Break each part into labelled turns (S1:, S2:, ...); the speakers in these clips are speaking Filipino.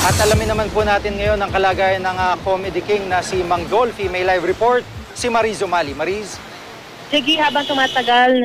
S1: At alamin naman po natin ngayon ang kalagayan ng Comedy King na si Mang Dolphy. May live report si Mariz Umali. Mariz?
S2: Sige, habang tumatagal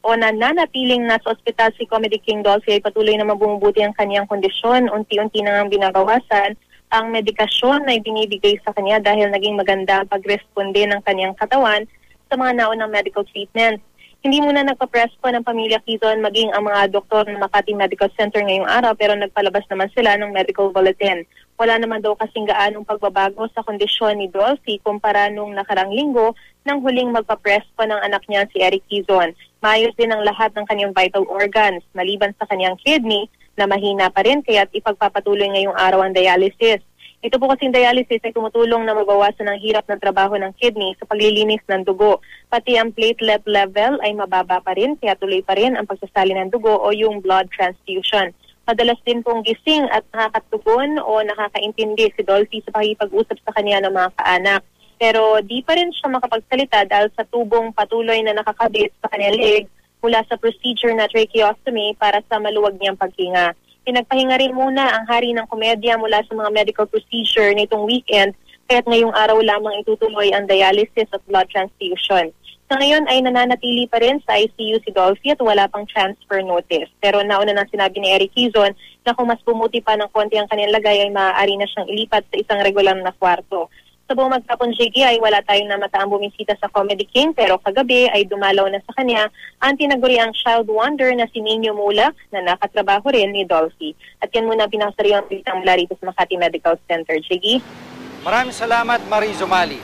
S2: nanatiling nasa ospital si Comedy King Dolphy ay patuloy na bumubuti ang kanyang kondisyon. Unti-unti na ngang binabawasan ang medikasyon na ibinibigay sa kanya dahil naging maganda ang pagresponde ng kanyang katawan sa mga naunang medical treatment. Hindi muna nagpa-prespo ng pamilya Quezon maging ang mga doktor ng Makati Medical Center ngayong araw pero nagpalabas naman sila ng medical bulletin. Wala naman daw kasing gaanong pagbabago sa kondisyon ni Dolphy kumpara nung nakarang linggo nang huling magpa-prespo ng anak niya si Eric Quezon. Maayos din ang lahat ng kanyang vital organs maliban sa kanyang kidney na mahina pa rin kaya't ipagpapatuloy ngayong araw ang dialysis. Ito po kasing dialysis ay tumutulong na mabawasan ang hirap ng trabaho ng kidney sa paglilinis ng dugo. Pati ang platelet level ay mababa pa rin kaya tuloy pa rin ang pagsasali ng dugo o yung blood transfusion. Madalas din pong gising at nakakatugon o nakakaintindi si Dolphy sa pakikipag-usap sa kanya ng mga kaanak. Pero di pa rin siya makapagsalita dahil sa tubong patuloy na nakakabit sa kanyang leeg mula sa procedure na tracheostomy para sa maluwag niyang paghinga. Pinagpahinga rin muna ang hari ng komedya mula sa mga medical procedure nitong weekend kaya't ngayong araw lamang itutuloy ang dialysis at blood transfusion. Sa ngayon ay nananatili pa rin sa ICU si Dolphy at wala pang transfer notice. Pero nauna nang sinabi ni Eric Quezon na kung mas bumuti pa ng konti ang kanyang lagay ay maaari na siyang ilipat sa isang regular na kwarto. Sa buong magkapon, JG, ay wala tayong namataang bumisita sa Comedy King pero kagabi ay dumalaw na sa kanya ang tinaguriang child wonder na si Nino Mulak na nakatrabaho rin ni Dolphy. At yan muna pinakasariwang bitang mula rito sa Makati Medical Center. JG?
S1: Maraming salamat, Mariz Umali.